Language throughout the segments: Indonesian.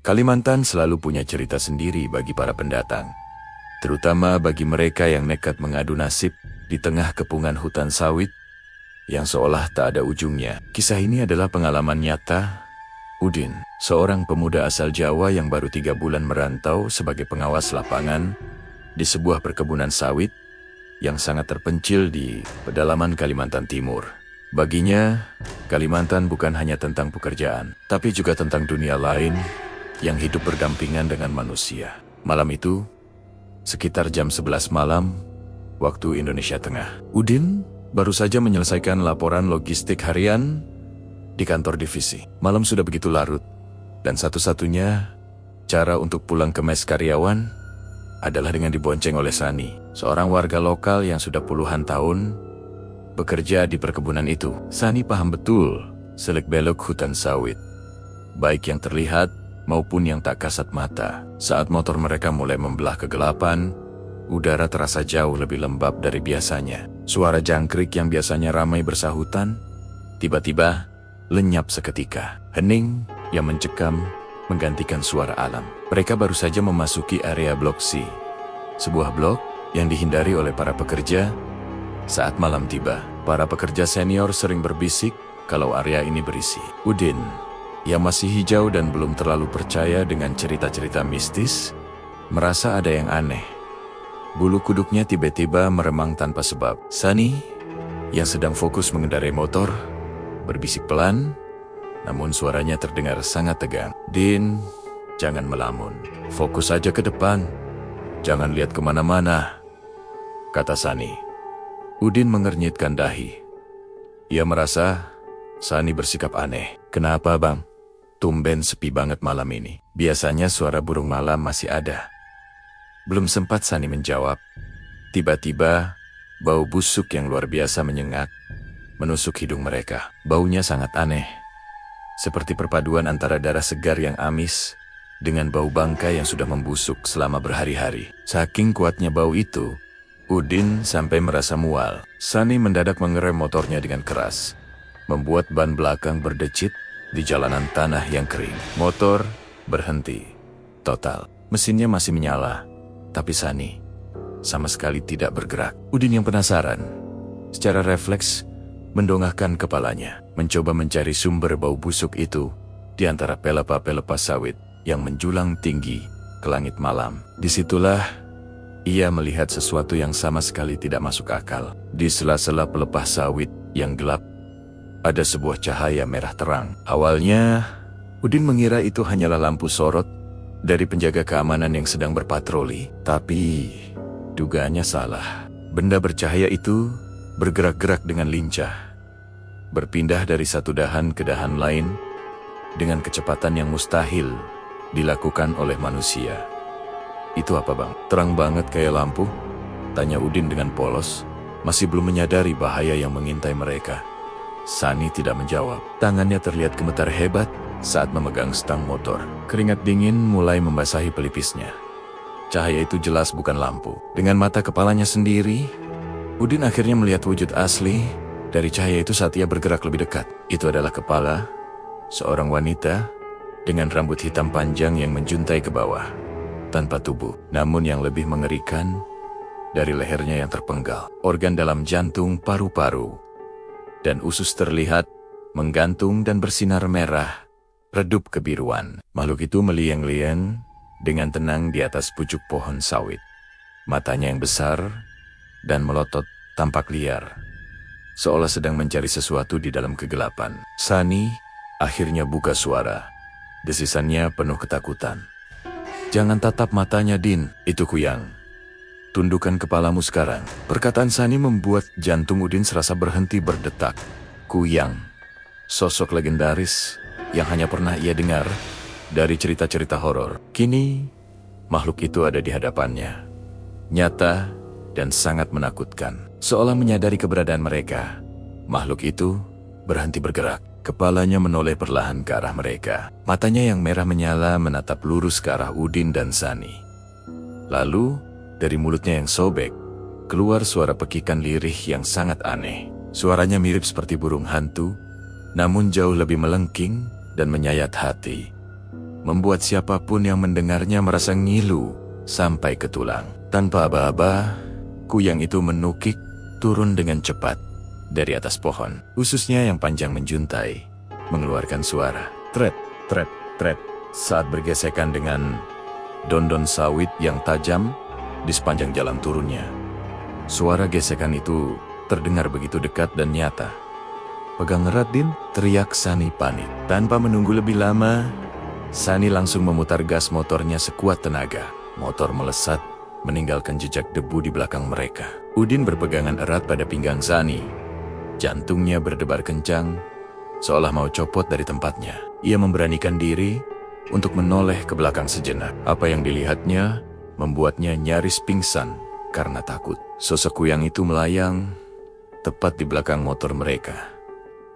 Kalimantan selalu punya cerita sendiri bagi para pendatang, terutama bagi mereka yang nekat mengadu nasib di tengah kepungan hutan sawit yang seolah tak ada ujungnya. Kisah ini adalah pengalaman nyata Udin, seorang pemuda asal Jawa yang baru 3 bulan merantau sebagai pengawas lapangan di sebuah perkebunan sawit yang sangat terpencil di pedalaman Kalimantan Timur. Baginya, Kalimantan bukan hanya tentang pekerjaan, tapi juga tentang dunia lain yang hidup berdampingan dengan manusia. Malam itu, sekitar jam 11 malam, waktu Indonesia Tengah, Udin baru saja menyelesaikan laporan logistik harian di kantor divisi. Malam sudah begitu larut, dan satu-satunya cara untuk pulang ke mes karyawan adalah dengan dibonceng oleh Sani, seorang warga lokal yang sudah puluhan tahun bekerja di perkebunan itu. Sani paham betul seluk-beluk hutan sawit, baik yang terlihat maupun yang tak kasat mata. Saat motor mereka mulai membelah kegelapan, udara terasa jauh lebih lembab dari biasanya. Suara jangkrik yang biasanya ramai bersahutan, tiba-tiba lenyap seketika. Hening yang mencekam menggantikan suara alam. Mereka baru saja memasuki area blok C, sebuah blok yang dihindari oleh para pekerja. Saat malam tiba, para pekerja senior sering berbisik kalau area ini berisi Udin, yang masih hijau dan belum terlalu percaya dengan cerita-cerita mistis, merasa ada yang aneh. Bulu kuduknya tiba-tiba meremang tanpa sebab. Sani, yang sedang fokus mengendarai motor, berbisik pelan, namun suaranya terdengar sangat tegang. "Din, jangan melamun. Fokus saja ke depan. Jangan lihat kemana-mana," kata Sani. Udin mengernyitkan dahi. Ia merasa Sani bersikap aneh. "Kenapa, Bang? Tumben sepi banget malam ini. Biasanya suara burung malam masih ada." Belum sempat Sani menjawab, tiba-tiba bau busuk yang luar biasa menyengat menusuk hidung mereka. Baunya sangat aneh, seperti perpaduan antara darah segar yang amis dengan bau bangkai yang sudah membusuk selama berhari-hari. Saking kuatnya bau itu, Udin sampai merasa mual. Sani mendadak mengerem motornya dengan keras, membuat ban belakang berdecit di jalanan tanah yang kering. Motor berhenti total. Mesinnya masih menyala, tapi Sani sama sekali tidak bergerak. Udin yang penasaran, secara refleks mendongakkan kepalanya, mencoba mencari sumber bau busuk itu di antara pelepah-pelepah sawit yang menjulang tinggi ke langit malam. Disitulah ia melihat sesuatu yang sama sekali tidak masuk akal. Di sela-sela pelepah sawit yang gelap, ada sebuah cahaya merah terang. Awalnya, Udin mengira itu hanyalah lampu sorot dari penjaga keamanan yang sedang berpatroli. Tapi, dugaannya salah. Benda bercahaya itu bergerak-gerak dengan lincah, berpindah dari satu dahan ke dahan lain dengan kecepatan yang mustahil dilakukan oleh manusia. "Itu apa, Bang? Terang banget kayak lampu?" tanya Udin dengan polos, masih belum menyadari bahaya yang mengintai mereka. Sani tidak menjawab. Tangannya terlihat gemetar hebat saat memegang stang motor. Keringat dingin mulai membasahi pelipisnya. Cahaya itu jelas bukan lampu. Dengan mata kepalanya sendiri, Udin akhirnya melihat wujud asli dari cahaya itu saat ia bergerak lebih dekat. Itu adalah kepala seorang wanita dengan rambut hitam panjang yang menjuntai ke bawah, tanpa tubuh. Namun yang lebih mengerikan, dari lehernya yang terpenggal, organ dalam jantung, paru-paru, dan usus terlihat menggantung dan bersinar merah, redup kebiruan. Makhluk itu meliang-liang dengan tenang di atas pucuk pohon sawit. Matanya yang besar dan melotot tampak liar, seolah sedang mencari sesuatu di dalam kegelapan. Sani akhirnya buka suara. Desisannya penuh ketakutan. "Jangan tatap matanya, Din. Itu Kuyang. Tundukkan kepalamu sekarang." Perkataan Sani membuat jantung Udin serasa berhenti berdetak. Kuyang, sosok legendaris yang hanya pernah ia dengar dari cerita-cerita horor. Kini, makhluk itu ada di hadapannya, nyata dan sangat menakutkan. Seolah menyadari keberadaan mereka, makhluk itu berhenti bergerak. Kepalanya menoleh perlahan ke arah mereka. Matanya yang merah menyala menatap lurus ke arah Udin dan Sani. Lalu, dari mulutnya yang sobek, keluar suara pekikan lirih yang sangat aneh. Suaranya mirip seperti burung hantu, namun jauh lebih melengking dan menyayat hati. membuat siapapun yang mendengarnya merasa ngilu sampai ke tulang. Tanpa aba-aba, kuyang itu menukik turun dengan cepat dari atas pohon. Ususnya yang panjang menjuntai, mengeluarkan suara tret, tret, tret saat bergesekan dengan dondon sawit yang tajam di sepanjang jalan turunnya. Suara gesekan itu terdengar begitu dekat dan nyata. "Pegang erat, Din," teriak Sani panik. Tanpa menunggu lebih lama, Sani langsung memutar gas motornya sekuat tenaga. Motor melesat, meninggalkan jejak debu di belakang mereka. Udin berpegangan erat pada pinggang Sani. Jantungnya berdebar kencang, seolah mau copot dari tempatnya. Ia memberanikan diri untuk menoleh ke belakang sejenak. Apa yang dilihatnya membuatnya nyaris pingsan karena takut. Sosok kuyang itu melayang tepat di belakang motor mereka,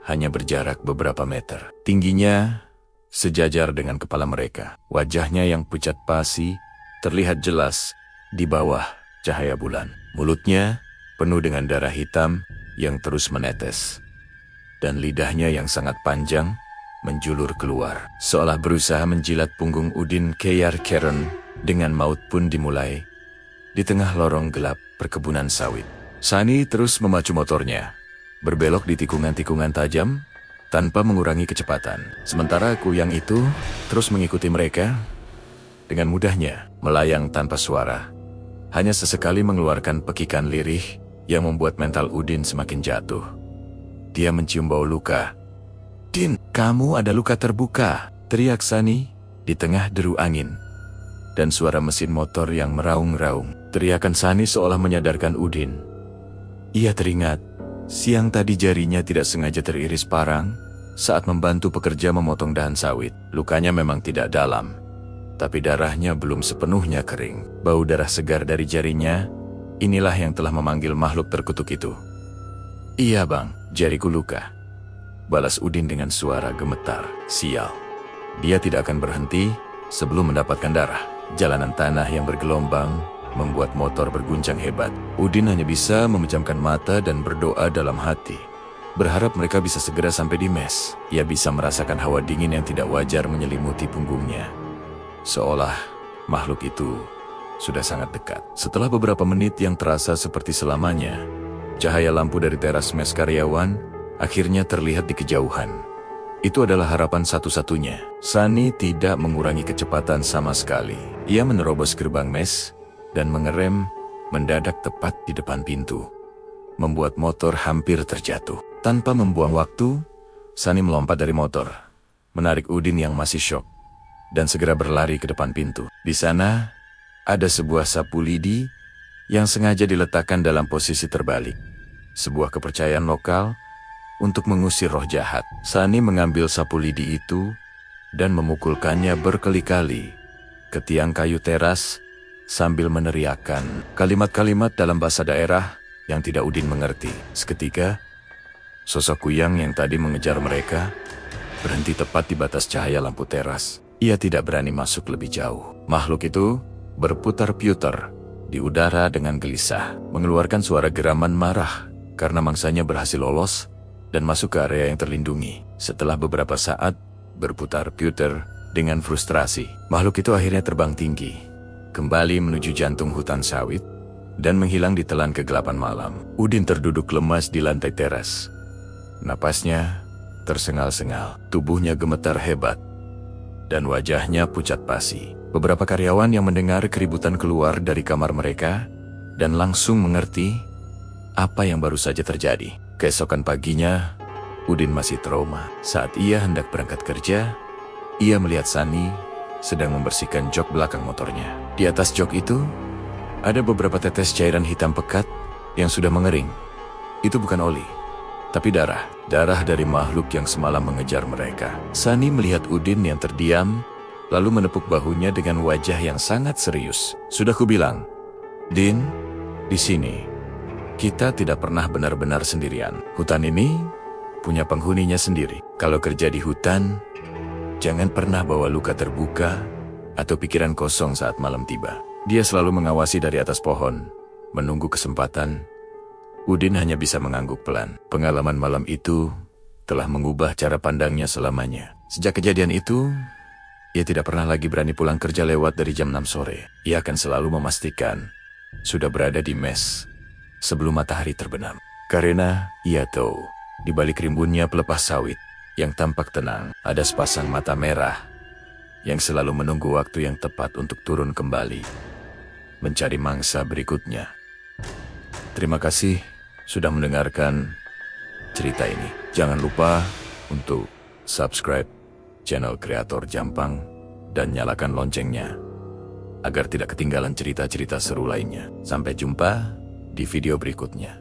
hanya berjarak beberapa meter. Tingginya sejajar dengan kepala mereka. Wajahnya yang pucat pasi terlihat jelas di bawah cahaya bulan. Mulutnya penuh dengan darah hitam yang terus menetes, dan lidahnya yang sangat panjang menjulur keluar, seolah berusaha menjilat punggung Udin Keyar Karen. Dengan maut pun dimulai di tengah lorong gelap perkebunan sawit. Sani terus memacu motornya, berbelok di tikungan-tikungan tajam tanpa mengurangi kecepatan. Sementara kuyang itu terus mengikuti mereka dengan mudahnya, melayang tanpa suara. Hanya sesekali mengeluarkan pekikan lirih yang membuat mental Udin semakin jatuh. Dia mencium bau luka. "Din, kamu ada luka terbuka," teriak Sani di tengah deru angin dan suara mesin motor yang meraung-raung. Teriakan Sani seolah menyadarkan Udin. Ia teringat, siang tadi jarinya tidak sengaja teriris parang saat membantu pekerja memotong dahan sawit. Lukanya memang tidak dalam, tapi darahnya belum sepenuhnya kering. Bau darah segar dari jarinya, inilah yang telah memanggil makhluk terkutuk itu. "Iya bang, jariku luka," balas Udin dengan suara gemetar. Sial, dia tidak akan berhenti sebelum mendapatkan darah. Jalanan tanah yang bergelombang membuat motor berguncang hebat. Udin hanya bisa memejamkan mata dan berdoa dalam hati, berharap mereka bisa segera sampai di mes. Ia bisa merasakan hawa dingin yang tidak wajar menyelimuti punggungnya, seolah makhluk itu sudah sangat dekat. Setelah beberapa menit yang terasa seperti selamanya, cahaya lampu dari teras mes karyawan akhirnya terlihat di kejauhan. Itu adalah harapan satu-satunya. Sani tidak mengurangi kecepatan sama sekali. Ia menerobos gerbang mes dan mengerem mendadak tepat di depan pintu, membuat motor hampir terjatuh. Tanpa membuang waktu, Sani melompat dari motor, menarik Udin yang masih syok, dan segera berlari ke depan pintu. Di sana, ada sebuah sapu lidi yang sengaja diletakkan dalam posisi terbalik. Sebuah kepercayaan lokal untuk mengusir roh jahat. Sani mengambil sapu lidi itu dan memukulkannya berkali-kali ke tiang kayu teras sambil meneriakkan kalimat-kalimat dalam bahasa daerah yang tidak Udin mengerti. Seketika, sosok kuyang yang tadi mengejar mereka berhenti tepat di batas cahaya lampu teras. Ia tidak berani masuk lebih jauh. Makhluk itu berputar-putar di udara dengan gelisah, mengeluarkan suara geraman marah karena mangsanya berhasil lolos dan masuk ke area yang terlindungi. Setelah beberapa saat berputar-putar dengan frustrasi, makhluk itu akhirnya terbang tinggi, kembali menuju jantung hutan sawit, dan menghilang di telan kegelapan malam. Udin terduduk lemas di lantai teras. Napasnya tersengal-sengal, tubuhnya gemetar hebat, dan wajahnya pucat pasi. Beberapa karyawan yang mendengar keributan keluar dari kamar mereka dan langsung mengerti apa yang baru saja terjadi. Keesokan paginya, Udin masih trauma. Saat ia hendak berangkat kerja, ia melihat Sani sedang membersihkan jok belakang motornya. Di atas jok itu, ada beberapa tetes cairan hitam pekat yang sudah mengering. Itu bukan oli, tapi darah. Darah dari makhluk yang semalam mengejar mereka. Sani melihat Udin yang terdiam, lalu menepuk bahunya dengan wajah yang sangat serius. "Sudah kubilang, Din, di sini kita tidak pernah benar-benar sendirian. Hutan ini punya penghuninya sendiri. Kalau kerja di hutan, jangan pernah bawa luka terbuka atau pikiran kosong saat malam tiba." Dia selalu mengawasi dari atas pohon, menunggu kesempatan. Udin hanya bisa mengangguk pelan. Pengalaman malam itu telah mengubah cara pandangnya selamanya. Sejak kejadian itu, Ia tidak pernah lagi berani pulang kerja lewat dari jam 6 sore. Ia akan selalu memastikan sudah berada di mes sebelum matahari terbenam. Karena ia tahu, di balik rimbunnya pelepas sawit yang tampak tenang, ada sepasang mata merah yang selalu menunggu waktu yang tepat untuk turun kembali, mencari mangsa berikutnya. Terima kasih sudah mendengarkan cerita ini. Jangan lupa untuk subscribe channel Kreator Jampang dan nyalakan loncengnya agar tidak ketinggalan cerita-cerita seru lainnya. Sampai jumpa di video berikutnya.